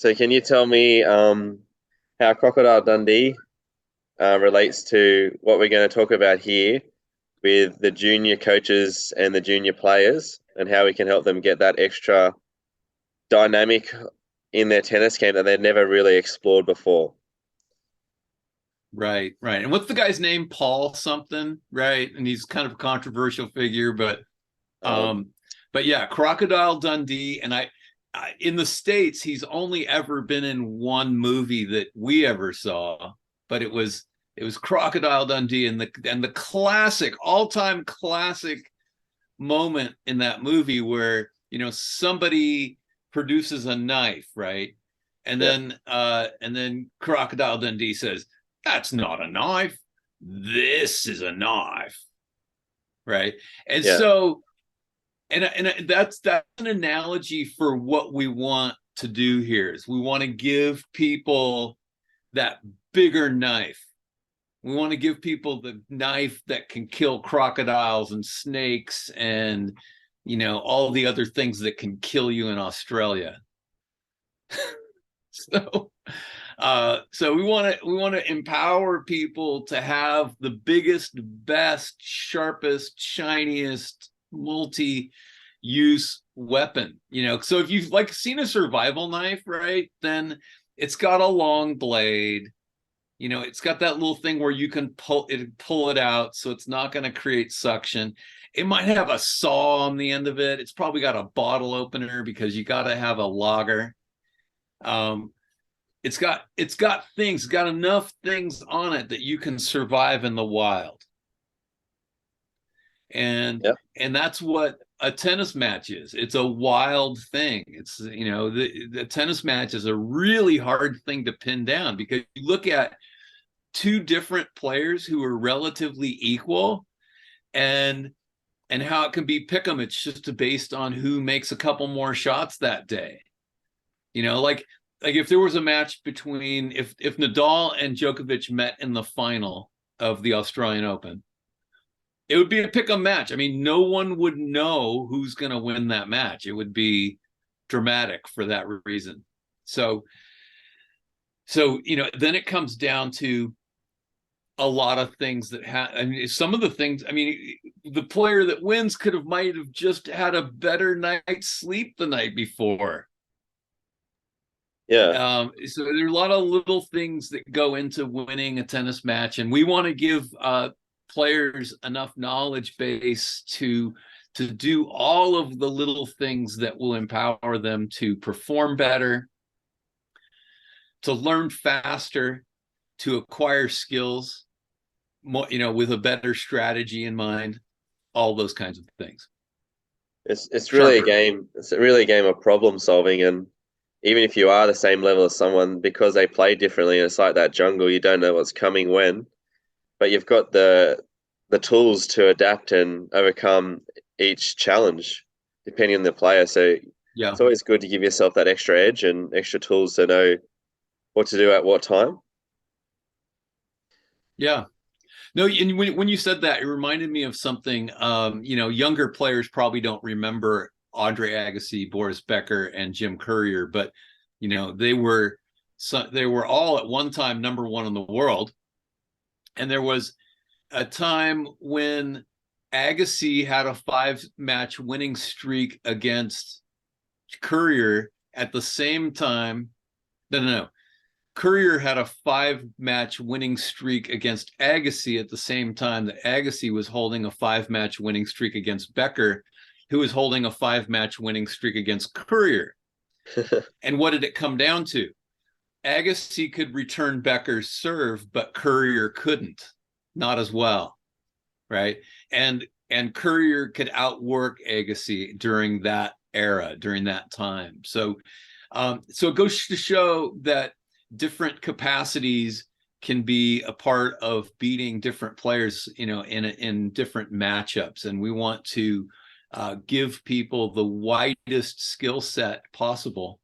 So can you tell me how Crocodile Dundee relates to what we're going to talk about here with the junior coaches and the junior players and how we can help them get that extra dynamic in their tennis game that they've never really explored before? Right, right. And what's the guy's name? Paul something, right? And he's kind of a controversial figure, Um, um, but yeah, Crocodile Dundee. And I in the States, he's only ever been in one movie that we ever saw, but it was Crocodile Dundee, and the classic, all-time classic moment in that movie where somebody produces a knife, right? And yeah, then Crocodile Dundee says, "That's not a knife. This is a knife." Right. And yeah, so and that's an analogy for what we want to do here is we want to give people that bigger knife. We want to give people the knife that can kill crocodiles and snakes and all the other things that can kill you in Australia. So so we want to empower people to have the biggest, best, sharpest, shiniest multi-use weapon. So if you've like seen a survival knife, right, then it's got a long blade. It's got that little thing where you can pull it out, so it's not going to create suction. It might have a saw on the end of it. It's probably got a bottle opener because you got to have a logger. Um, it's got enough things on it that you can survive in the wild. And yeah. and that's what a tennis match is. It's a wild thing. It's the tennis match is a really hard thing to pin down because you look at two different players who are relatively equal and how it can be pick 'em. It's just based on who makes a couple more shots that day. Like if there was a match between if Nadal and Djokovic met in the final of the Australian Open, it would be a pick 'em match. I mean, no one would know who's going to win that match. It would be dramatic for that reason. So then it comes down to a lot of things I mean, some of the things, I mean, the player that wins might have just had a better night's sleep the night before. Yeah. So there are a lot of little things that go into winning a tennis match, and we want to give players enough knowledge base to do all of the little things that will empower them to perform better, to learn faster, to acquire skills, more, with a better strategy in mind, all those kinds of things. It's really a Sharper. game. It's really a game of problem solving, and even if you are the same level as someone, because they play differently, and it's like that jungle, you don't know what's coming when, but you've got the tools to adapt and overcome each challenge depending on the player. So Yeah. it's always good to give yourself that extra edge and extra tools to know what to do at what time. Yeah. No, and when you said that, it reminded me of something. Younger players probably don't remember Andre Agassi, Boris Becker, and Jim Courier, but they were all at one time number one in the world. And there was a time when Agassi had a 5-match winning streak against Courier at the same time. No, no, no. Courier had a 5-match winning streak against Agassi at the same time that Agassi was holding a 5-match winning streak against Becker, who was holding a 5-match winning streak against Courier. And what did it come down to? Agassi could return Becker's serve, but Courier couldn't, not as well, right? And Courier could outwork Agassi during that era, during that time. So it goes to show that different capacities can be a part of beating different players, in different matchups. And we want to give people the widest skill set possible